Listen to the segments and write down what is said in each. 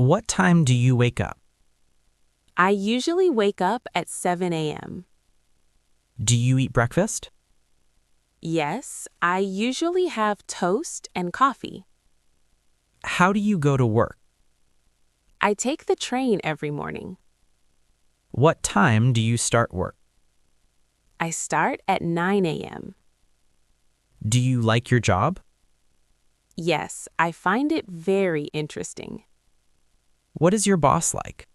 What time do you wake up? I usually wake up at 7 a.m. Do you eat breakfast? Yes, I usually have toast and coffee. How do you go to work? I take the train every morning. What time do you start work? I start at 9 a.m. Do you like your job? Yes, I find it very interesting. What is your boss like?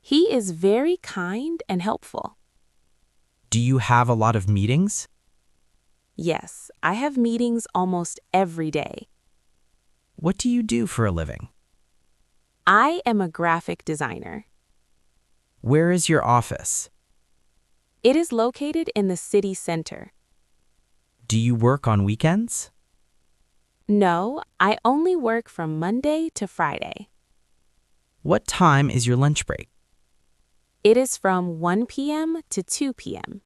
He is very kind and helpful. Do you have a lot of meetings? Yes, I have meetings almost every day. What do you do for a living? I am a graphic designer. Where is your office? It is located in the city center. Do you work on weekends? No, I only work from Monday to Friday. What time is your lunch break? It is from 1 p.m. to 2 p.m.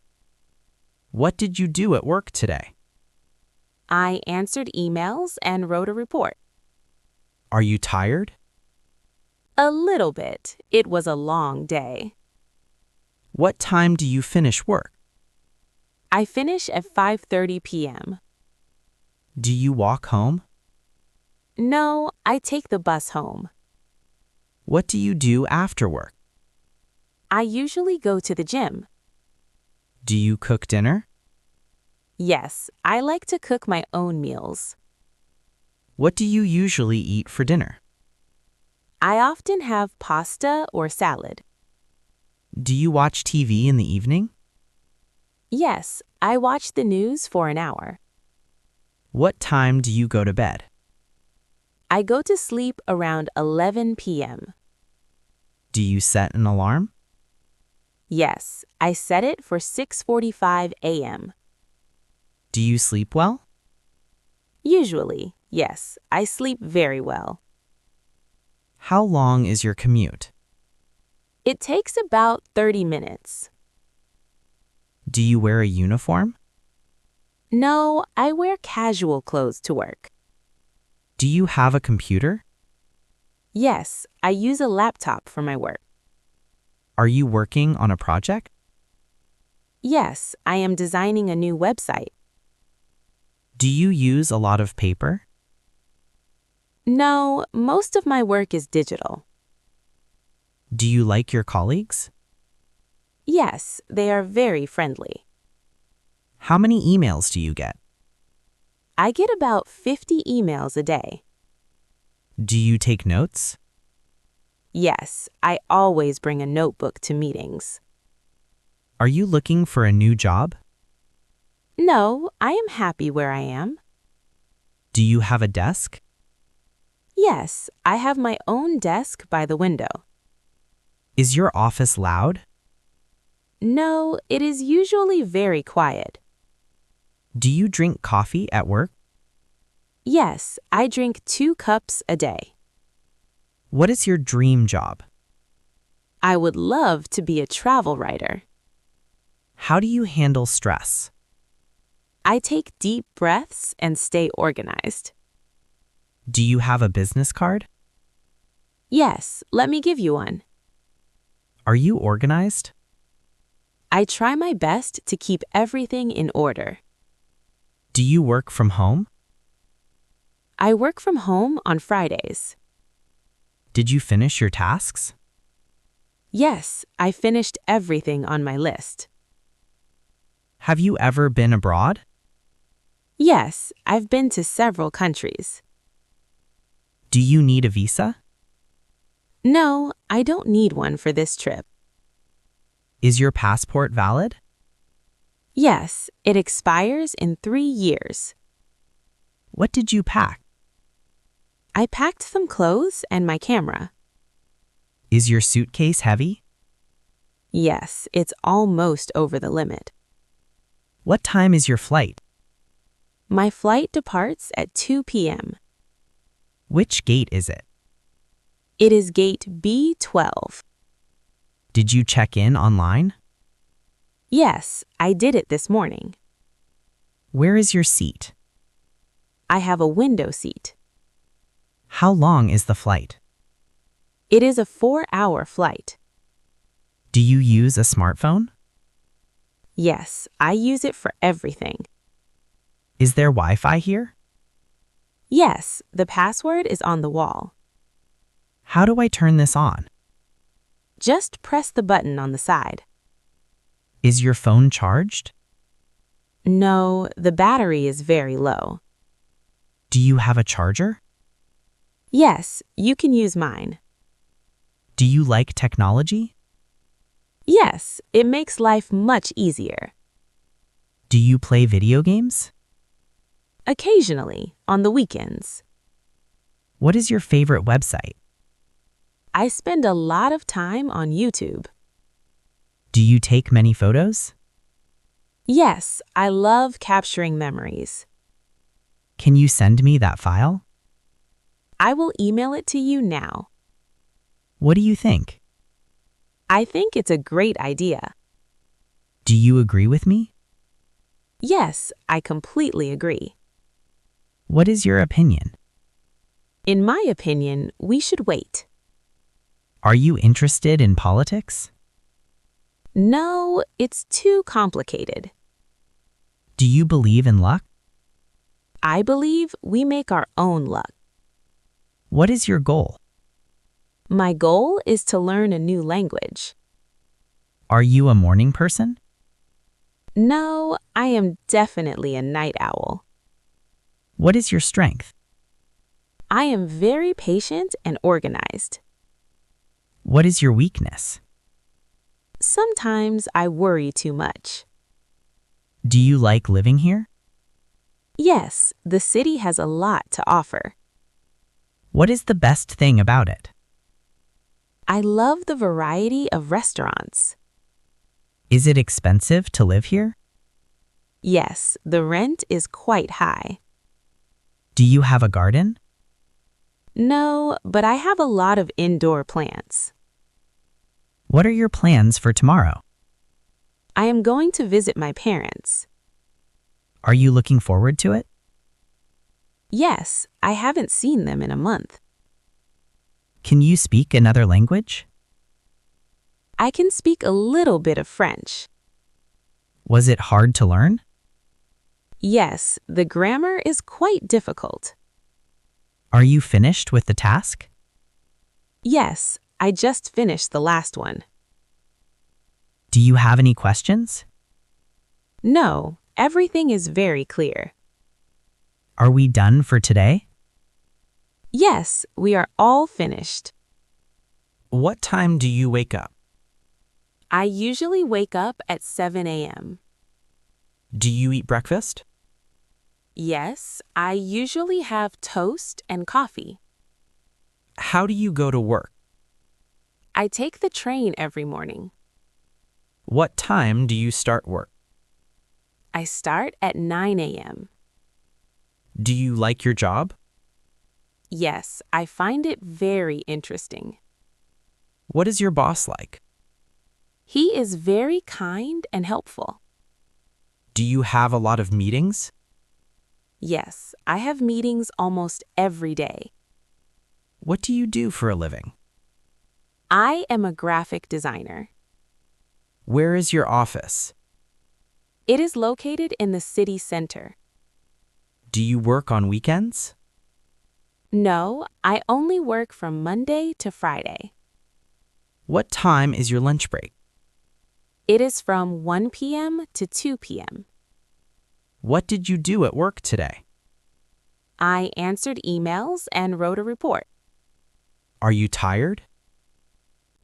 What did you do at work today? I answered emails and wrote a report. Are you tired? A little bit. It was a long day. What time do you finish work? I finish at 5:30 p.m. Do you walk home? No, I take the bus home. What do you do after work? I usually go to the gym. Do you cook dinner? Yes, I like to cook my own meals. What do you usually eat for dinner? I often have pasta or salad. Do you watch TV in the evening? Yes, I watch the news for an hour. What time do you go to bed? I go to sleep around 11 p.m. Do you set an alarm? Yes, I set it for 6:45 a.m. Do you sleep well? Usually, yes, I sleep very well. How long is your commute? It takes about 30 minutes. Do you wear a uniform? No, I wear casual clothes to work. Do you have a computer? Yes, I use a laptop for my work. Are you working on a project? Yes, I am designing a new website. Do you use a lot of paper? No, most of my work is digital. Do you like your colleagues? Yes, they are very friendly. How many emails do you get? I get about 50 emails a day. Do you take notes? Yes, I always bring a notebook to meetings. Are you looking for a new job? No, I am happy where I am. Do you have a desk? Yes, I have my own desk by the window. Is your office loud? No, it is usually very quiet. Do you drink coffee at work? Yes, I drink 2 cups a day. What is your dream job? I would love to be a travel writer. How do you handle stress? I take deep breaths and stay organized. Do you have a business card? Yes, let me give you one. Are you organized? I try my best to keep everything in order. Do you work from home? I work from home on Fridays. Did you finish your tasks? Yes, I finished everything on my list. Have you ever been abroad? Yes, I've been to several countries. Do you need a visa? No, I don't need one for this trip. Is your passport valid? Yes, it expires in 3 years. What did you pack? I packed some clothes and my camera. Is your suitcase heavy? Yes, it's almost over the limit. What time is your flight? My flight departs at 2 p.m. Which gate is it? It is gate B12. Did you check in online? Yes, I did it this morning. Where is your seat? I have a window seat. How long is the flight? It is a 4-hour flight. Do you use a smartphone? Yes, I use it for everything. Is there Wi-Fi here? Yes, the password is on the wall. How do I turn this on? Just press the button on the side. Is your phone charged? No, the battery is very low. Do you have a charger? Yes, you can use mine. Do you like technology? Yes, it makes life much easier. Do you play video games? Occasionally, on the weekends. What is your favorite website? I spend a lot of time on YouTube. Do you take many photos? Yes, I love capturing memories. Can you send me that file? I will email it to you now. What do you think? I think it's a great idea. Do you agree with me? Yes, I completely agree. What is your opinion? In my opinion, we should wait. Are you interested in politics? No, it's too complicated. Do you believe in luck? I believe we make our own luck. What is your goal? My goal is to learn a new language. Are you a morning person? No, I am definitely a night owl. What is your strength? I am very patient and organized. What is your weakness? Sometimes I worry too much. Do you like living here? Yes, the city has a lot to offer. What is the best thing about it? I love the variety of restaurants. Is it expensive to live here? Yes, the rent is quite high. Do you have a garden? No, but I have a lot of indoor plants. What are your plans for tomorrow? I am going to visit my parents. Are you looking forward to it? Yes, I haven't seen them in a month. Can you speak another language? I can speak a little bit of French. Was it hard to learn? Yes, the grammar is quite difficult. Are you finished with the task? Yes, I just finished the last one. Do you have any questions? No, everything is very clear. Are we done for today? Yes, we are all finished. What time do you wake up? I usually wake up at 7 a.m. Do you eat breakfast? Yes, I usually have toast and coffee. How do you go to work? I take the train every morning. What time do you start work? I start at 9 a.m. Do you like your job? Yes, I find it very interesting. What is your boss like? He is very kind and helpful. Do you have a lot of meetings? Yes, I have meetings almost every day. What do you do for a living? I am a graphic designer. Where is your office? It is located in the city center. Do you work on weekends? No, I only work from Monday to Friday. What time is your lunch break? It is from 1 p.m. to 2 p.m. What did you do at work today? I answered emails and wrote a report. Are you tired?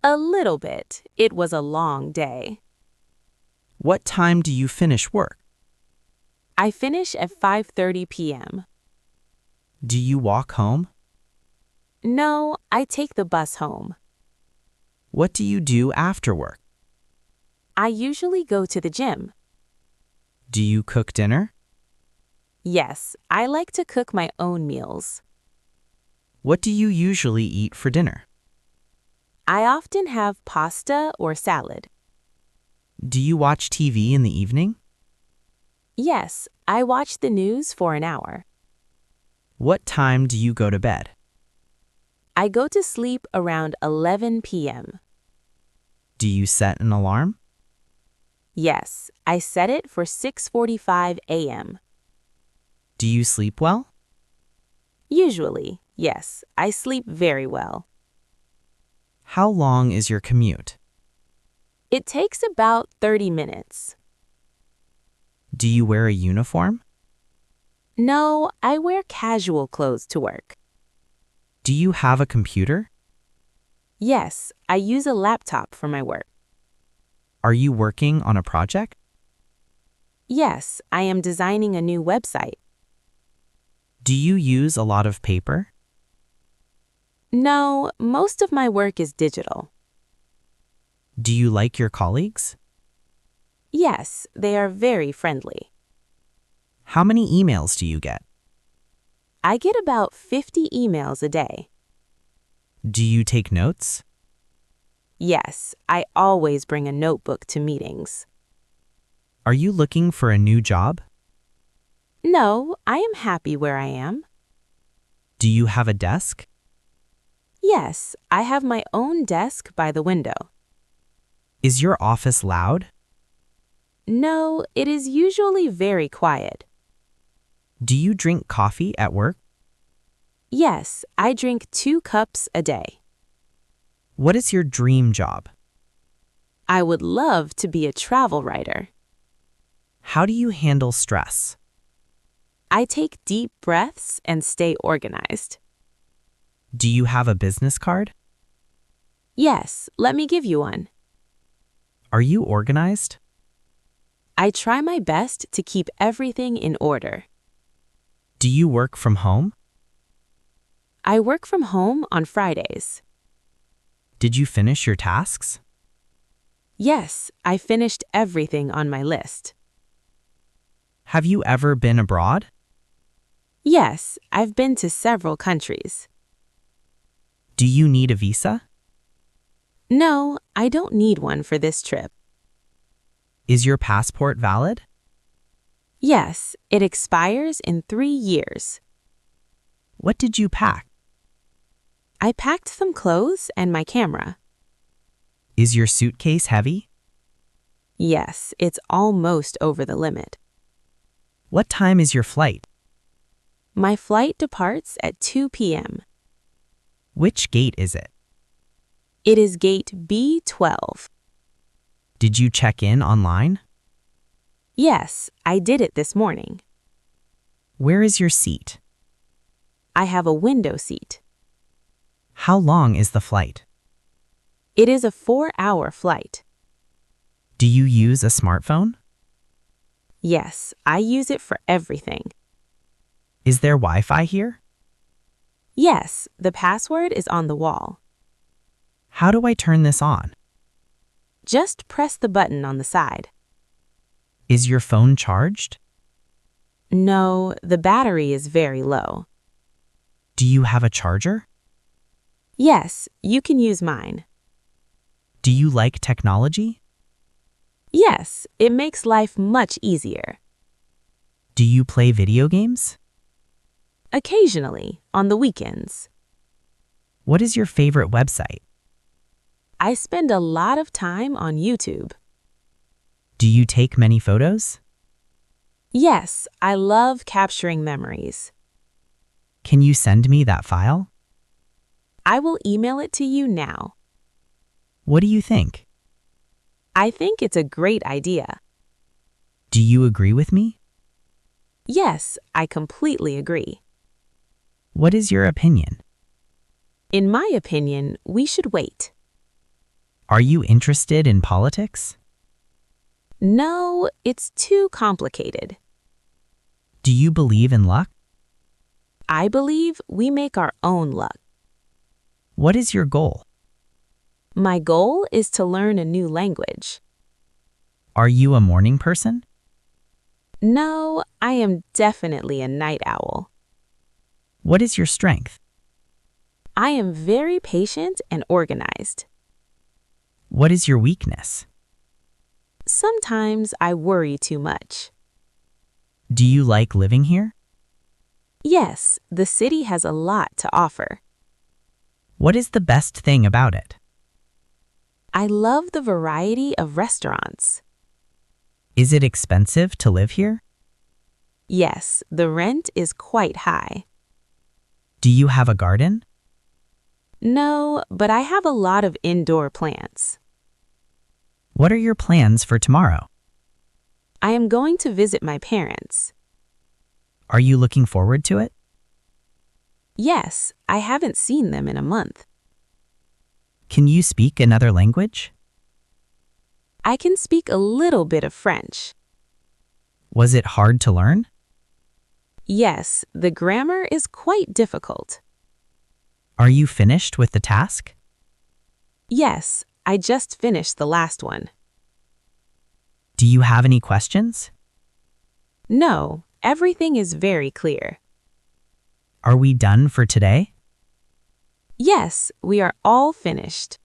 A little bit. It was a long day. What time do you finish work? I finish at 5:30 p.m. Do you walk home? No, I take the bus home. What do you do after work? I usually go to the gym. Do you cook dinner? Yes, I like to cook my own meals. What do you usually eat for dinner? I often have pasta or salad. Do you watch TV in the evening? Yes, I watch the news for an hour. What time do you go to bed? I go to sleep around 11 p.m. Do you set an alarm? Yes, I set it for 6:45 a.m. Do you sleep well? Usually, yes, I sleep very well. How long is your commute? It takes about 30 minutes. Do you wear a uniform? No, I wear casual clothes to work. Do you have a computer? Yes, I use a laptop for my work. Are you working on a project? Yes, I am designing a new website. Do you use a lot of paper? No, most of my work is digital. Do you like your colleagues? Yes, they are very friendly. How many emails do you get? I get about 50 emails a day. Do you take notes? Yes, I always bring a notebook to meetings. Are you looking for a new job? No, I am happy where I am. Do you have a desk? Yes, I have my own desk by the window. Is your office loud? No, it is usually very quiet. Do you drink coffee at work? Yes, I drink 2 cups a day. What is your dream job? I would love to be a travel writer. How do you handle stress? I take deep breaths and stay organized. Do you have a business card? Yes, let me give you one. Are you organized? I try my best to keep everything in order. Do you work from home? I work from home on Fridays. Did you finish your tasks? Yes, I finished everything on my list. Have you ever been abroad? Yes, I've been to several countries. Do you need a visa? No, I don't need one for this trip. Is your passport valid? Yes, it expires in 3 years. What did you pack? I packed some clothes and my camera. Is your suitcase heavy? Yes, it's almost over the limit. What time is your flight? My flight departs at 2 p.m. Which gate is it? It is gate B12. Did you check in online? Yes, I did it this morning. Where is your seat? I have a window seat. How long is the flight? It is a 4-hour flight. Do you use a smartphone? Yes, I use it for everything. Is there Wi-Fi here? Yes, the password is on the wall. How do I turn this on? Just press the button on the side. Is your phone charged? No, the battery is very low. Do you have a charger? Yes, you can use mine. Do you like technology? Yes, it makes life much easier. Do you play video games? Occasionally, on the weekends. What is your favorite website? I spend a lot of time on YouTube. Do you take many photos? Yes, I love capturing memories. Can you send me that file? I will email it to you now. What do you think? I think it's a great idea. Do you agree with me? Yes, I completely agree. What is your opinion? In my opinion, we should wait. Are you interested in politics? No, it's too complicated. Do you believe in luck? I believe we make our own luck. What is your goal? My goal is to learn a new language. Are you a morning person? No, I am definitely a night owl. What is your strength? I am very patient and organized. What is your weakness? Sometimes I worry too much. Do you like living here? Yes, the city has a lot to offer. What is the best thing about it? I love the variety of restaurants. Is it expensive to live here? Yes, the rent is quite high. Do you have a garden? No, but I have a lot of indoor plants. What are your plans for tomorrow? I am going to visit my parents. Are you looking forward to it? Yes, I haven't seen them in a month. Can you speak another language? I can speak a little bit of French. Was it hard to learn? Yes, the grammar is quite difficult. Are you finished with the task? Yes, I just finished the last one. Do you have any questions? No, everything is very clear. Are we done for today? Yes, we are all finished.